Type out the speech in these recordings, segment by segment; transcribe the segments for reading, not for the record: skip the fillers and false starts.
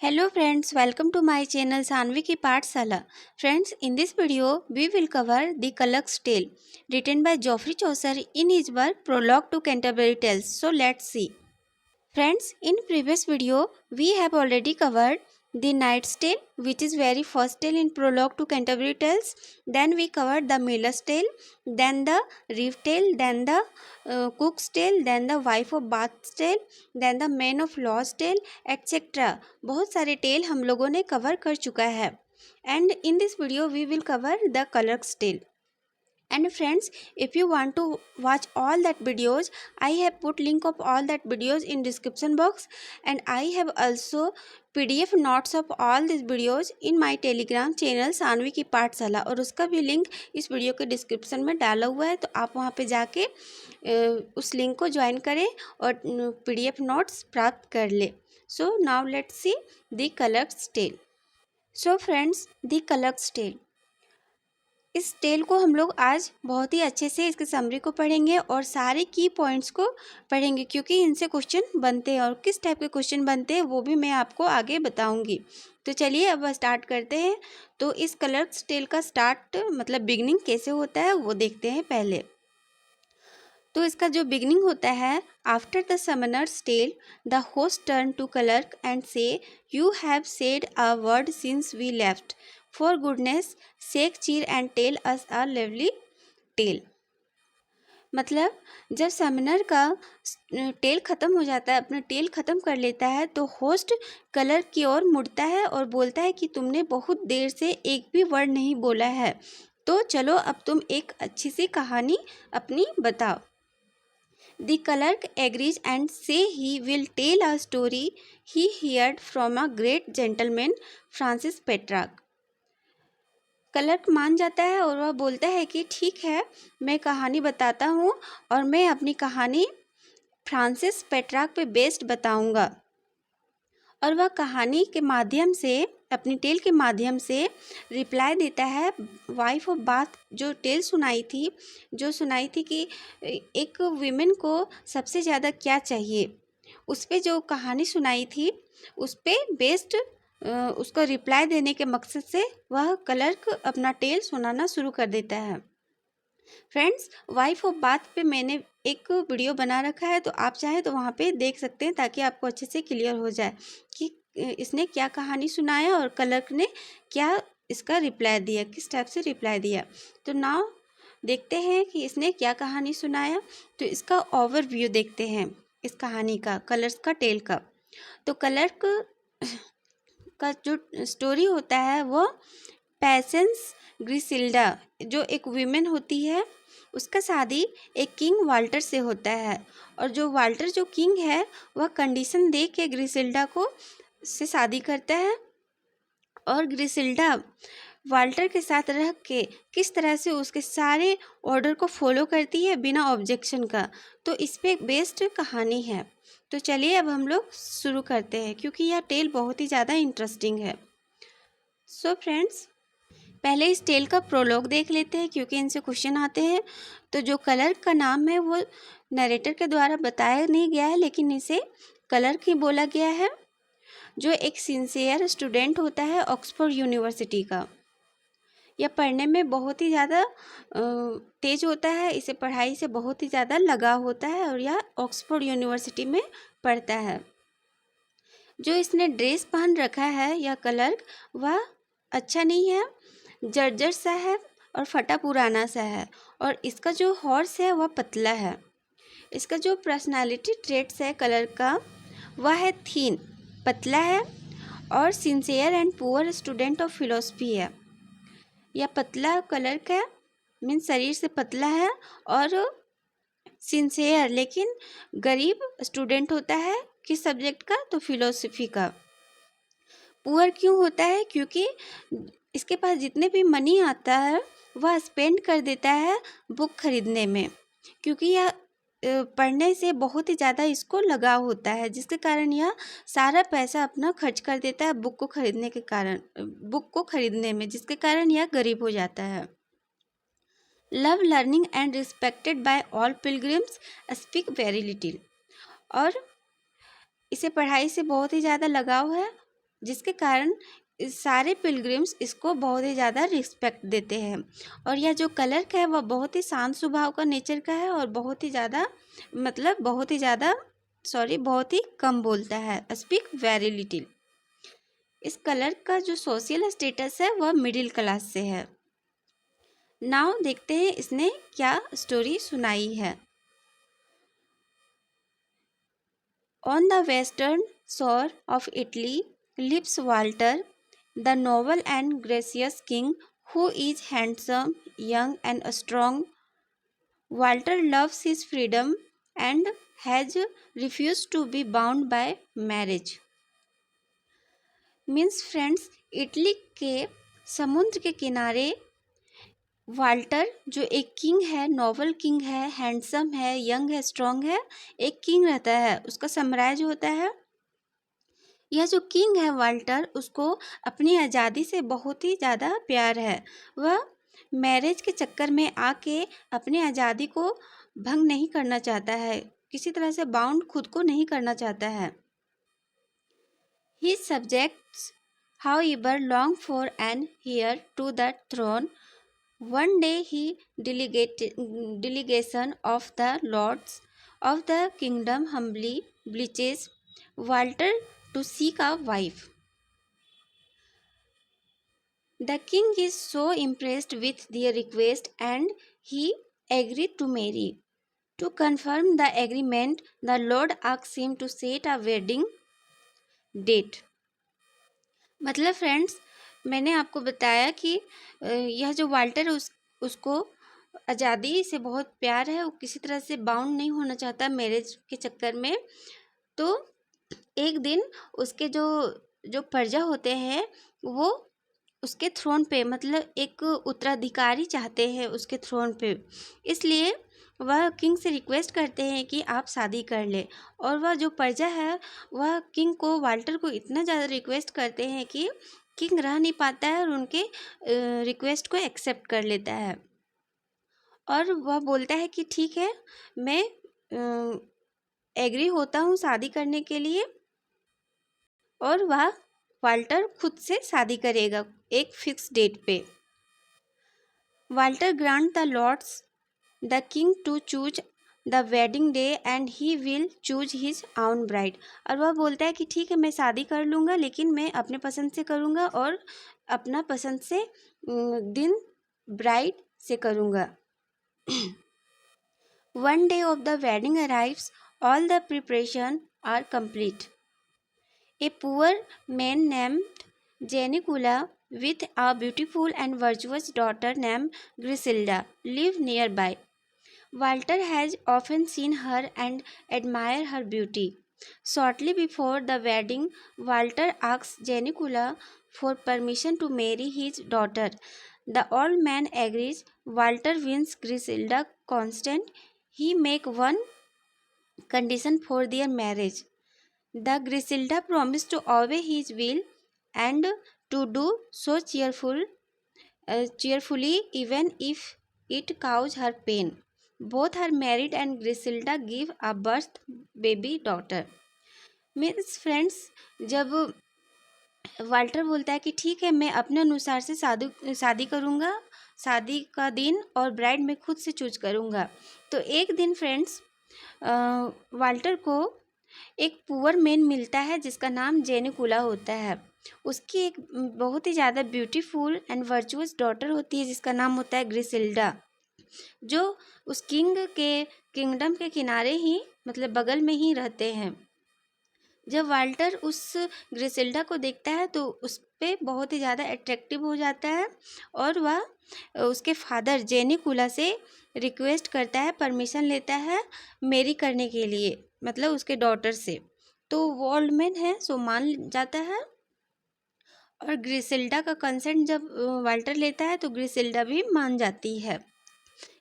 Hello friends, welcome to my channel Sanvi की पाठशाला. Friends, in this video we will cover the Kallakh's Tale written by Geoffrey Chaucer in his work Prologue to Canterbury Tales. So let's see. Friends, in previous video we have already covered the Knight's Tale, which is very first tale in Prologue to Canterbury Tales. Then we covered the Miller's Tale, then the Reeve Tale, then the Cook's Tale, then the Wife of Bath's Tale, then the Man of Law's Tale, etc. बहुत सारे tell हम लोगों ने cover कर चुका है. And in this video we will cover the Kallakh's Tale. And friends, if you want to watch all that videos, I have put link of all that videos in description box, and I have also PDF notes of all these videos in my telegram channel Saanvi की पाठशाला, और उसका भी link इस video के description में डाला हुआ है. तो आप वहाँ पे जाके उस लिंक को ज्वाइन करें और PDF नोट्स प्राप्त कर ले. So now let's see the clerk's tale. So friends, the clerk's tale, इस टेल को हम लोग आज बहुत ही अच्छे से इसके समरी को पढ़ेंगे और सारे की पॉइंट्स को पढ़ेंगे, क्योंकि इनसे क्वेश्चन बनते हैं और किस टाइप के क्वेश्चन बनते हैं वो भी मैं आपको आगे बताऊंगी. तो चलिए अब स्टार्ट करते हैं. तो इस कलक्स टेल का स्टार्ट मतलब बिगनिंग कैसे होता है वो देखते हैं पहले. तो इसका जो बिगनिंग होता है, after the summoner's tale the host turn to clerk and say you have said a word since we left, for goodness sake cheer and tell us a lovely tale. मतलब जब समनर का tell ख़त्म हो जाता है, अपना tell ख़त्म कर लेता है, तो होस्ट कलर की ओर मुड़ता है और बोलता है कि तुमने बहुत देर से एक भी वर्ड नहीं बोला है, तो चलो अब तुम एक अच्छी सी कहानी अपनी बताओ. The clerk agrees and say he will tell a story he heard from a great gentleman, Francis Petrarch. Clerk मान जाता है और वह बोलता है कि ठीक है, मैं कहानी बताता हूँ और मैं अपनी कहानी फ्रांसिस पेट्रार्क पे बेस्ड बताऊँगा. और वह कहानी के माध्यम से, अपनी टेल के माध्यम से रिप्लाई देता है वाइफ ऑफ बाथ, जो टेल सुनाई थी कि एक वीमेन को सबसे ज़्यादा क्या चाहिए, उस पर जो कहानी सुनाई थी उस पर बेस्ड उसको रिप्लाई देने के मकसद से वह क्लर्क अपना टेल सुनाना शुरू कर देता है. फ्रेंड्स, वाइफ ऑफ बाथ पे मैंने एक वीडियो बना रखा है, तो आप चाहें तो वहाँ पे देख सकते हैं, ताकि आपको अच्छे से क्लियर हो जाए कि इसने क्या कहानी सुनाया और क्लर्क ने क्या इसका रिप्लाई दिया, किस टाइप से रिप्लाई दिया. तो नाउ देखते हैं कि इसने क्या कहानी सुनाया. तो इसका ओवरव्यू देखते हैं इस कहानी का, कलर्स का टेल का. तो क्लर्क का जो स्टोरी होता है वो पेशेंस ग्रिसिल्डा, जो एक वीमेन होती है, उसका शादी एक किंग वाल्टर से होता है. और जो वाल्टर जो किंग है वह कंडीशन दे के ग्रिसिल्डा को से शादी करता है, और ग्रिसिल्डा वाल्टर के साथ रह के किस तरह से उसके सारे ऑर्डर को फॉलो करती है बिना ऑब्जेक्शन का. तो इस पे बेस्ड कहानी है. तो चलिए अब हम लोग शुरू करते हैं, क्योंकि यह टेल बहुत ही ज़्यादा इंटरेस्टिंग है. सो फ्रेंड्स, पहले इस टेल का प्रोलॉग देख लेते हैं, क्योंकि इनसे क्वेश्चन आते हैं. तो जो क्लर्क का नाम है वो नरेटर के द्वारा बताया नहीं गया है, लेकिन इसे क्लर्क ही बोला गया है, जो एक सिंसियर स्टूडेंट होता है ऑक्सफोर्ड यूनिवर्सिटी का. यह पढ़ने में बहुत ही ज़्यादा तेज होता है, इसे पढ़ाई से बहुत ही ज़्यादा लगाव होता है, और यह ऑक्सफोर्ड यूनिवर्सिटी में पढ़ता है. जो इसने ड्रेस पहन रखा है यह क्लर्क, वह अच्छा नहीं है, जर्जर सा है और फटा पुराना सा है. और इसका जो हॉर्स है वह पतला है. इसका जो पर्सनालिटी ट्रेट्स है क्लर्क का, वह है थीन, पतला है, और sincere and poor student of philosophy है. यह पतला क्लर्क है, मीन्स शरीर से पतला है, और सिंसियर लेकिन गरीब स्टूडेंट होता है. किस सब्जेक्ट का? तो फिलोसफी का. पुअर क्यों होता है? क्योंकि इसके पास जितने भी मनी आता है वह स्पेंड कर देता है बुक खरीदने में, क्योंकि यह पढ़ने से बहुत ही ज़्यादा इसको लगाव होता है, जिसके कारण यह सारा पैसा अपना खर्च कर देता है बुक को खरीदने में, जिसके कारण यह गरीब हो जाता है. Love learning and respected by all pilgrims, speak very little. और इसे पढ़ाई से बहुत ही ज़्यादा लगाव है, जिसके कारण सारे पिलग्रिम्स इसको बहुत ही ज़्यादा रिस्पेक्ट देते हैं। और यह जो कलर्क है वह बहुत ही शांत स्वभाव का नेचर का है और बहुत ही कम बोलता है, स्पीक वेरी लिटिल। इस कलर्क का जो सोशल स्टेटस है वह मिडिल क्लास से है। नाउ देखते हैं इसने क्या स्टोरी सुनाई है। On the western shore of Italy lives Walter, the noble and gracious king who is handsome, young, and strong. Walter loves his freedom and has refused to be bound by marriage. Means friends, Italy के समुद्र के किनारे Walter जो एक king है, Nobel king है, handsome है, young है, स्ट्रॉन्ग है, एक किंग रहता है, उसका साम्राज्य होता है। यह जो किंग है वाल्टर, उसको अपनी आज़ादी से बहुत ही ज़्यादा प्यार है। वह मैरिज के चक्कर में आके अपनी आज़ादी को भंग नहीं करना चाहता है, किसी तरह से बाउंड खुद को नहीं करना चाहता है। His subjects, however, long for an heir to the throne. One day he delegation of the lords of the kingdom humbly beseeches Walter to seek a wife. The king is so impressed with their request and he agreed to marry. To confirm the agreement, the lord asks him to set a wedding date. मतलब friends, मैंने आपको बताया कि यह जो Walter है उसको आज़ादी से बहुत प्यार है, वो किसी तरह से बाउंड नहीं होना चाहता मैरिज के चक्कर में। तो एक दिन उसके जो प्रजा होते हैं वो उसके थ्रोन पे, मतलब एक उत्तराधिकारी चाहते हैं उसके थ्रोन पे, इसलिए वह किंग से रिक्वेस्ट करते हैं कि आप शादी कर ले। और वह जो प्रजा है वह किंग को, वाल्टर को इतना ज़्यादा रिक्वेस्ट करते हैं कि किंग रह नहीं पाता है और उनके रिक्वेस्ट को एक्सेप्ट कर लेता है। और वह बोलता है कि ठीक है, मैं एग्री होता हूँ शादी करने के लिए। और वह वाल्टर खुद से शादी करेगा एक फिक्स डेट पे। Walter grant the lords the king to choose the wedding day and he will choose his own bride. और वह बोलता है कि ठीक है, मैं शादी कर लूँगा, लेकिन मैं अपने पसंद से करूँगा और अपना पसंद से दिन ब्राइड से करूँगा। One day of the wedding arrives, all the preparation are complete. A poor man named Janicula with a beautiful and virtuous daughter named Griselda live nearby. Walter has often seen her and admired her beauty. Shortly before the wedding, Walter asks Janicula for permission to marry his daughter. The old man agrees. Walter wins Griselda consent. He makes one condition for their marriage. The Griselda promised to obey his will and to do so cheerfully even if it causes her pain. Both are married and Griselda give a birth baby daughter. Means friends, जब Walter बोलता है कि ठीक है, मैं अपने अनुसार से शादी करूँगा, शादी का दिन और ब्राइड मैं खुद से चूज करूँगा। तो एक दिन फ्रेंड्स, वाल्टर को एक पुअर मैन मिलता है जिसका नाम जेनिकुला होता है। उसकी एक बहुत ही ज़्यादा ब्यूटीफुल एंड वर्चुअस डॉटर होती है जिसका नाम होता है ग्रिसेल्डा, जो उस किंग के किंगडम के किनारे ही, मतलब बगल में ही रहते हैं। जब वाल्टर उस ग्रिसेल्डा को देखता है तो उस पर बहुत ही ज़्यादा अट्रैक्टिव हो जाता है और वह उसके फादर जेनिकुला से रिक्वेस्ट करता है, परमिशन लेता है मैरी करने के लिए, मतलब उसके डॉटर से। तो वो ओल्ड मैन है सो मान जाता है और ग्रिसेल्डा का कंसेंट जब वाल्टर लेता है तो ग्रिसेल्डा भी मान जाती है।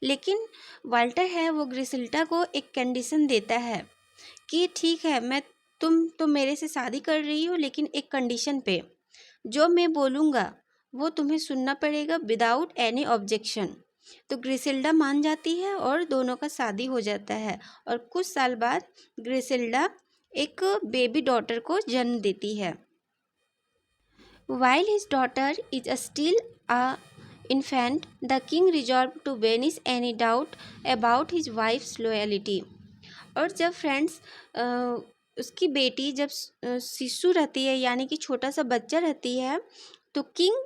लेकिन वाल्टर है वो ग्रिसेल्डा को एक कंडीशन देता है कि ठीक है, तुम तो मेरे से शादी कर रही हो, लेकिन एक कंडीशन पे, जो मैं बोलूँगा वो तुम्हें सुनना पड़ेगा विदाउट एनी ऑब्जेक्शन। तो ग्रिसेल्डा मान जाती है और दोनों का शादी हो जाता है। और कुछ साल बाद ग्रिसेल्डा एक बेबी डॉटर को जन्म देती है। While his daughter is still a infant, the king resolved to banish any doubt about his wife's loyalty. और जब फ्रेंड्स उसकी बेटी जब शिशु रहती है यानी कि छोटा सा बच्चा रहती है, तो किंग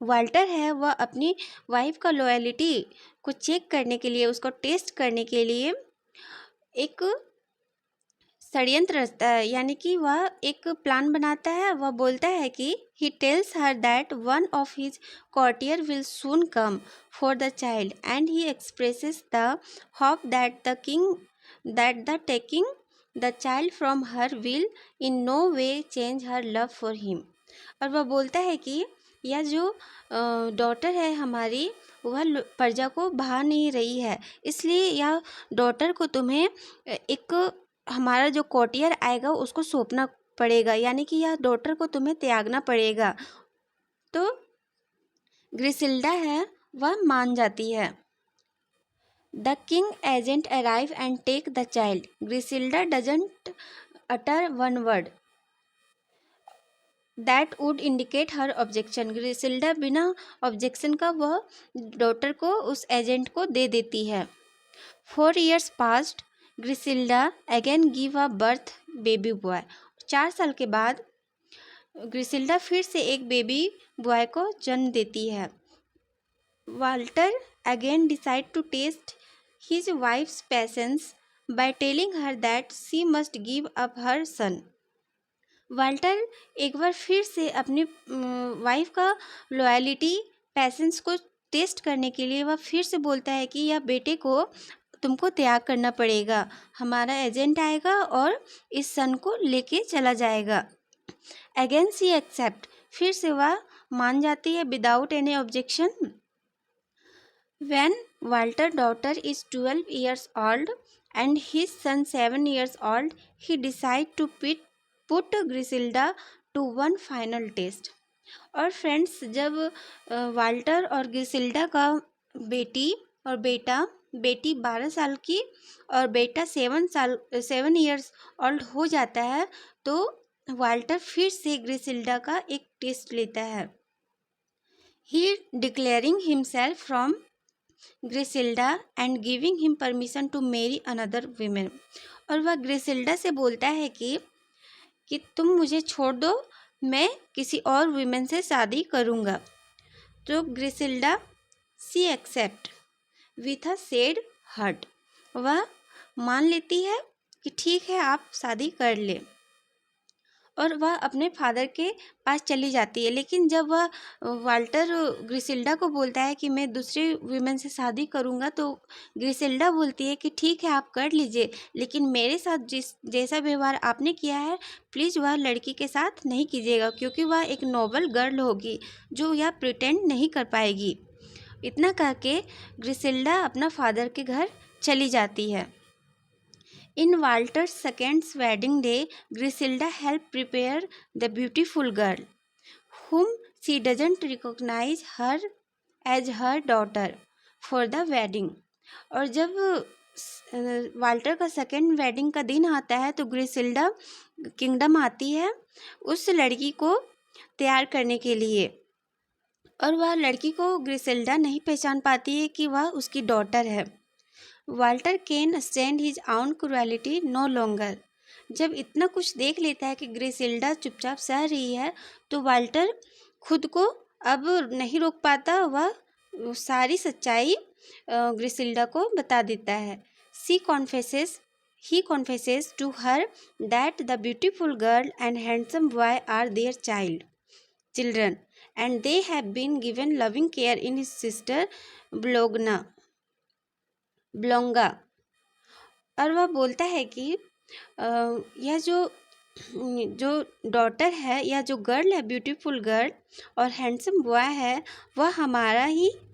वाल्टर है वह अपनी वाइफ का लॉयलिटी को चेक करने के लिए, उसको टेस्ट करने के लिए एक षड्यंत्र रचता है, यानी कि वह एक प्लान बनाता है। वह बोलता है कि he tells her that one of his courtier will soon come for the child, and he expresses the hope that the taking the child from her will in no way change her love for him. और वह बोलता है कि यह जो daughter है हमारी, वह प्रजा को भा नहीं रही है, इसलिए यह डॉटर को तुम्हें एक हमारा जो कोर्टियर आएगा उसको सौंपना पड़ेगा, यानी कि यह डॉटर को तुम्हें त्यागना पड़ेगा। तो ग्रिसिल्डा है वह मान जाती है। The king agent arrive and take the child. Griselda doesn't utter one word that would indicate her objection. Griselda बिना ऑब्जेक्शन का वह डॉटर को उस एजेंट को दे देती है। 4 years passed. Griselda again give a birth baby boy. 4 साल के बाद ग्रिसिल्डा फिर से एक बेबी बॉय को जन्म देती है। Walter again decide to test his wife's patience by telling her that she must give up her son. Walter एक बार फिर से अपनी वाइफ का लॉयलिटी पेशेंस को टेस्ट करने के लिए वह फिर से बोलता है कि यह बेटे को तुमको त्याग करना पड़ेगा, हमारा एजेंट आएगा और इस सन को लेके चला जाएगा। अगेन सी एक्सेप्ट, फिर से वह मान जाती है without any objection. When Walter daughter is 12 years old and his son 7 years old, he decide to put Griselda to one final test. और फ्रेंड्स, जब वाल्टर और ग्रिसिल्डा का बेटी और बेटी 12 साल की और बेटा 7 years old हो जाता है, तो वाल्टर फिर से ग्रिसिल्डा का एक टेस्ट लेता है। He declaring himself from Griselda and giving him permission to marry another women. और वह ग्रिसिल्डा से बोलता है कि तुम मुझे छोड़ दो, मैं किसी और वीमेन से शादी करूँगा। तो Griselda she accept with a sad heart, वह मान लेती है कि ठीक है आप शादी कर ले, और वह अपने फादर के पास चली जाती है। लेकिन जब वह वाल्टर ग्रिसिल्डा को बोलता है कि मैं दूसरे वीमेन से शादी करूंगा, तो ग्रिसिल्डा बोलती है कि ठीक है आप कर लीजिए, लेकिन मेरे साथ जैसा व्यवहार आपने किया है प्लीज़ वह लड़की के साथ नहीं कीजिएगा, क्योंकि वह एक नोबल गर्ल होगी जो यह प्रिटेंड नहीं कर पाएगी। इतना कह के ग्रिसिल्डा अपना फादर के घर चली जाती है। In Walter's seconds wedding day, Griselda help prepare the beautiful girl whom she doesn't recognize her as her daughter for the wedding। और जब वाल्टर का सेकेंड वेडिंग का दिन आता है, तो ग्रिसिल्डा किंगडम आती है उस लड़की को तैयार करने के लिए, और वह लड़की को ग्रिसिल्डा नहीं पहचान पाती है कि वह उसकी डॉटर है। वाल्टर कैन स्टैंड हिज आउन क्रूएलिटी नो लॉन्गर। जब इतना कुछ देख लेता है कि ग्रिसिल्डा चुपचाप सह रही है, तो वाल्टर खुद को अब नहीं रोक पाता, वह सारी सच्चाई ग्रिसिल्डा को बता देता है। He confesses to her that the beautiful girl and handsome boy are their children, and they have been given loving care in his sister ब्लोंगा। और वह बोलता है कि यह जो डॉटर है, या जो गर्ल है, ब्यूटीफुल गर्ल और हैंडसम बॉय है, वह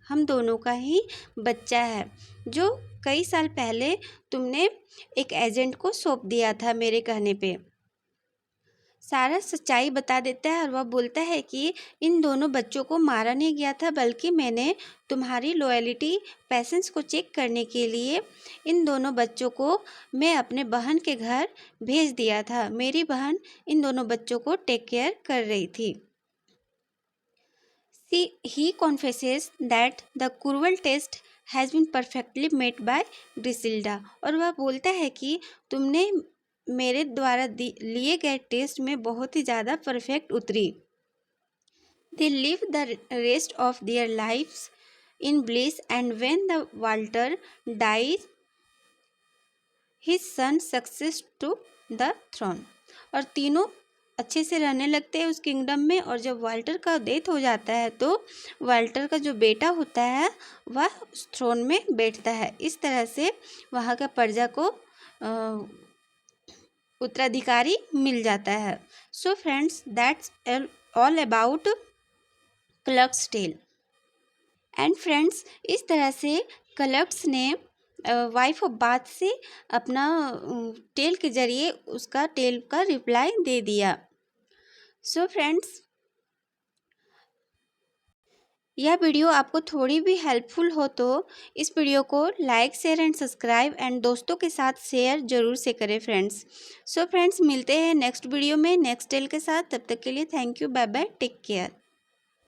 हम दोनों का ही बच्चा है, जो कई साल पहले तुमने एक एजेंट को सौंप दिया था मेरे कहने पे। सारा सच्चाई बता देता है, और वह बोलता है कि इन दोनों बच्चों को मारा नहीं गया था, बल्कि मैंने तुम्हारी लॉयलिटी पेशेंस को चेक करने के लिए इन दोनों बच्चों को मैं अपने बहन के घर भेज दिया था। मेरी बहन इन दोनों बच्चों को टेक केयर कर रही थी। He confesses that the cruel test has been perfectly met by Griselda. और वह बोलता है कि तुमने मेरे द्वारा लिए गए टेस्ट में बहुत ही ज़्यादा परफेक्ट उतरी. They live the rest of their lives in bliss, and when the Walter dies, his son succeeds to the throne. और तीनों अच्छे से रहने लगते हैं उस किंगडम में. और जब वाल्टर का डेथ हो जाता है तो वाल्टर का जो बेटा होता है वह उस थ्रोन में बैठता है. इस तरह से वहाँ का प्रजा को उत्तराधिकारी मिल जाता है. So friends, that's all about clerk's tale. And friends, इस तरह से क्लर्क्स ने वाइफ ऑफ बाथ से अपना टेल के जरिए उसका टेल का रिप्लाई दे दिया. सो फ्रेंड्स, यह वीडियो आपको थोड़ी भी हेल्पफुल हो तो इस वीडियो को like, share and subscribe and दोस्तों के साथ शेयर जरूर से करें फ्रेंड्स. सो फ्रेंड्स, मिलते हैं नेक्स्ट वीडियो में नेक्स्ट टेल के साथ. तब तक के लिए thank you, bye bye, take care.